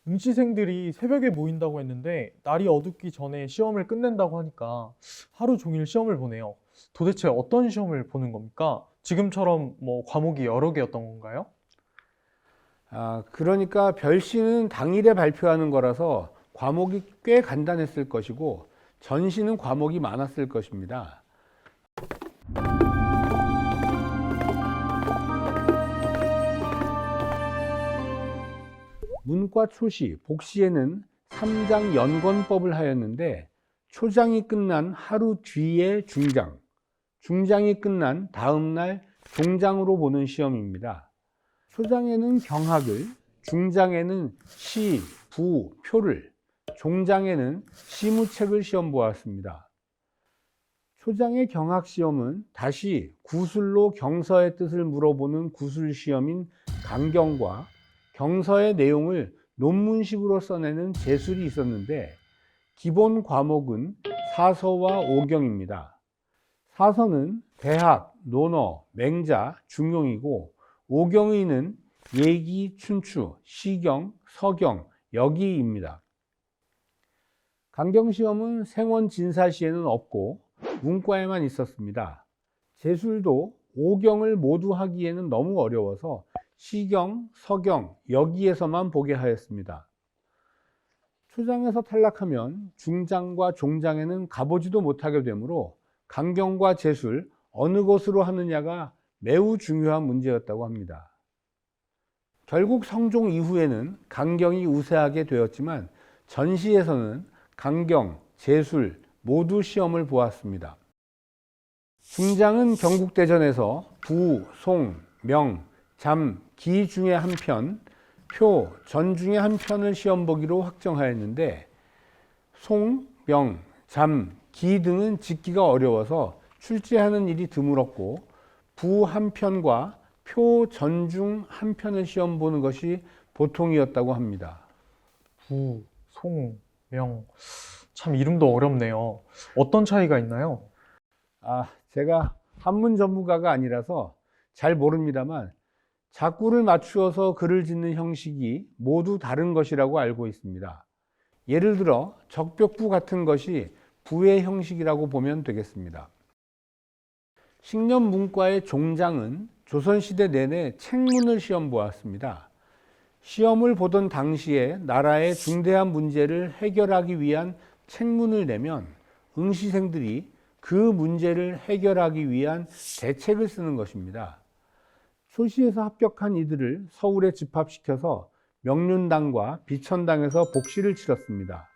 응시생들이 새벽에 모인다고 했는데 날이 어둡기 전에 시험을 끝낸다고 하니까 하루 종일 시험을 보네요. 도대체 어떤 시험을 보는 겁니까? 지금처럼 뭐 과목이 여러 개였던 건가요? 그러니까 별시는 당일에 발표하는 거라서 과목이 꽤 간단했을 것이고 전시는 과목이 많았을 것입니다. 문과 초시, 복시에는 3장 연권법을 하였는데 초장이 끝난 하루 뒤에 중장, 중장이 끝난 다음 날 종장으로 보는 시험입니다. 초장에는 경학을, 중장에는 시, 부, 표를, 종장에는 시무책을 시험 보았습니다. 초장의 경학 시험은 다시 구술로 경서의 뜻을 물어보는 구술 시험인 강경과 경서의 내용을 논문식으로 써내는 제술이 있었는데 기본 과목은 사서와 오경입니다. 사서는 대학, 논어, 맹자, 중용이고 오경의는 예기, 춘추, 시경, 서경, 역의입니다. 강경시험은 생원 진사시에는 없고 문과에만 있었습니다. 제술도 오경을 모두 하기에는 너무 어려워서 시경, 서경, 역의에서만 보게 하였습니다. 초장에서 탈락하면 중장과 종장에는 가보지도 못하게 되므로 강경과 제술 어느 곳으로 하느냐가 매우 중요한 문제였다고 합니다. 결국 성종 이후에는 강경이 우세하게 되었지만 전시에서는 강경, 제술 모두 시험을 보았습니다. 중장은 경국대전에서 부, 송, 명, 잠, 기 중에 한 편, 표, 전 중에 한 편을 시험 보기로 확정하였는데 송, 명, 잠, 기 등은 짓기가 어려워서 출제하는 일이 드물었고 부 한 편과 표 전중 한 편을 시험 보는 것이 보통이었다고 합니다. 부, 송, 명. 참 이름도 어렵네요. 어떤 차이가 있나요? 제가 한문 전문가가 아니라서 잘 모릅니다만 작구를 맞추어서 글을 짓는 형식이 모두 다른 것이라고 알고 있습니다. 예를 들어 적벽부 같은 것이 부의 형식이라고 보면 되겠습니다. 식년 문과의 종장은 조선시대 내내 책문을 시험 보았습니다. 시험을 보던 당시에 나라의 중대한 문제를 해결하기 위한 책문을 내면 응시생들이 그 문제를 해결하기 위한 대책을 쓰는 것입니다. 초시에서 합격한 이들을 서울에 집합시켜서 명륜당과 비천당에서 복시를 치렀습니다.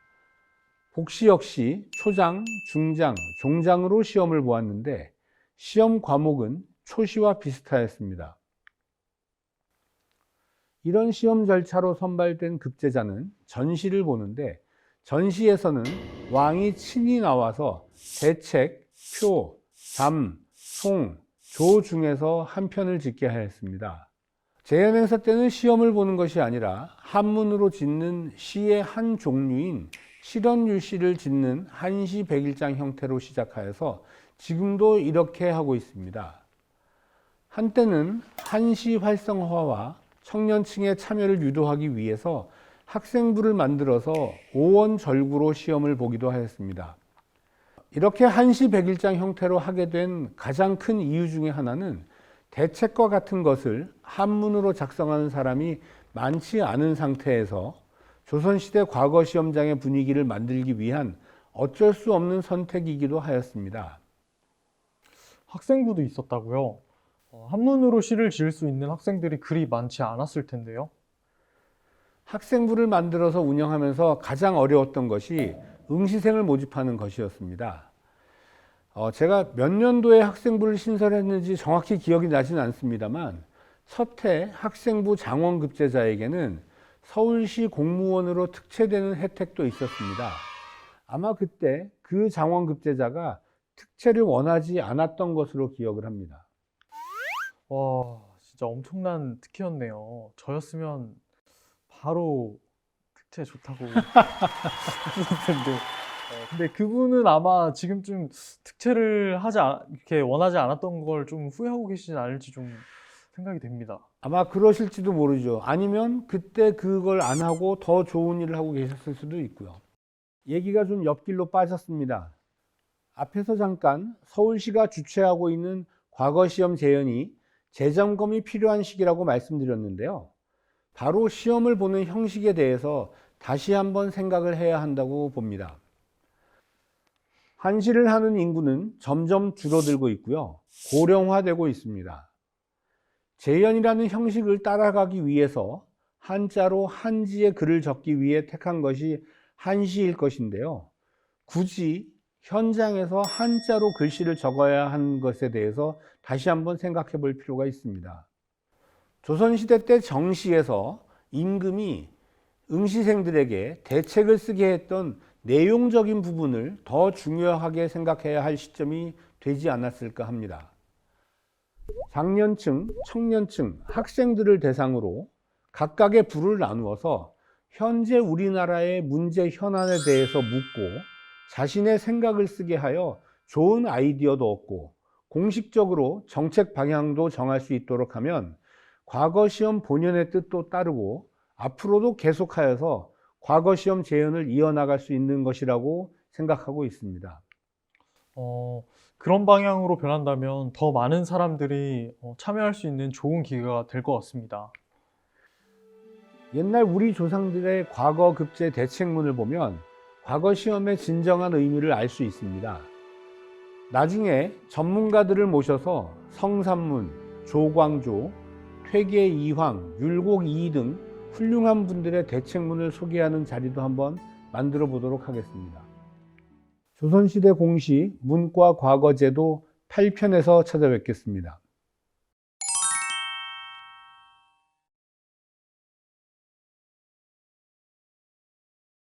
복시 역시 초장, 중장, 종장으로 시험을 보았는데 시험 과목은 초시와 비슷하였습니다. 이런 시험 절차로 선발된 급제자는 전시를 보는데 전시에서는 왕이 친히 나와서 대책, 표, 잠, 송, 조 중에서 한 편을 짓게 하였습니다. 재연행사 때는 시험을 보는 것이 아니라 한문으로 짓는 시의 한 종류인 실언율시를 짓는 한시 백일장 형태로 시작하여서 지금도 이렇게 하고 있습니다. 한때는 한시 활성화와 청년층의 참여를 유도하기 위해서 학생부를 만들어서 오원절구로 시험을 보기도 하였습니다. 이렇게 한시 백일장 형태로 하게 된 가장 큰 이유 중에 하나는 대책과 같은 것을 한문으로 작성하는 사람이 많지 않은 상태에서 조선시대 과거 시험장의 분위기를 만들기 위한 어쩔 수 없는 선택이기도 하였습니다. 학생부도 있었다고요? 한문으로 시를 지을 수 있는 학생들이 그리 많지 않았을 텐데요. 학생부를 만들어서 운영하면서 가장 어려웠던 것이 응시생을 모집하는 것이었습니다. 제가 몇 년도에 학생부를 신설했는지 정확히 기억이 나진 않습니다만 첫해 학생부 장원급제자에게는 서울시 공무원으로 특채되는 혜택도 있었습니다. 아마 그때 그 장원급제자가 특채를 원하지 않았던 것으로 기억을 합니다. 와, 진짜 엄청난 특혜였네요. 저였으면 바로 특채 좋다고 했을 텐데. 근데 그분은 아마 지금쯤 특채를 이렇게 원하지 않았던 걸 좀 후회하고 계시진 않을지 좀 생각이 됩니다. 아마 그러실지도 모르죠. 아니면 그때 그걸 안 하고 더 좋은 일을 하고 계셨을 수도 있고요. 얘기가 좀 옆길로 빠졌습니다. 앞에서 잠깐 서울시가 주최하고 있는 과거시험 재연이 재점검이 필요한 시기라고 말씀드렸는데요. 바로 시험을 보는 형식에 대해서 다시 한번 생각을 해야 한다고 봅니다. 한시를 하는 인구는 점점 줄어들고 있고요. 고령화되고 있습니다. 재연이라는 형식을 따라가기 위해서 한자로 한지에 글을 적기 위해 택한 것이 한시일 것인데요. 굳이 현장에서 한자로 글씨를 적어야 하는 것에 대해서 다시 한번 생각해 볼 필요가 있습니다. 조선시대 때 정시에서 임금이 응시생들에게 대책을 쓰게 했던 내용적인 부분을 더 중요하게 생각해야 할 시점이 되지 않았을까 합니다. 장년층, 청년층, 학생들을 대상으로 각각의 부를 나누어서 현재 우리나라의 문제 현안에 대해서 묻고 자신의 생각을 쓰게 하여 좋은 아이디어도 얻고 공식적으로 정책 방향도 정할 수 있도록 하면 과거 시험 본연의 뜻도 따르고 앞으로도 계속하여서 과거 시험 재연을 이어나갈 수 있는 것이라고 생각하고 있습니다. 그런 방향으로 변한다면 더 많은 사람들이 참여할 수 있는 좋은 기회가 될 것 같습니다. 옛날 우리 조상들의 과거 급제 대책문을 보면 과거 시험의 진정한 의미를 알 수 있습니다. 나중에 전문가들을 모셔서 성삼문, 조광조, 퇴계 이황, 율곡 이이 등 훌륭한 분들의 대책문을 소개하는 자리도 한번 만들어 보도록 하겠습니다. 조선시대 공시 문과 과거제도 8편에서 찾아뵙겠습니다.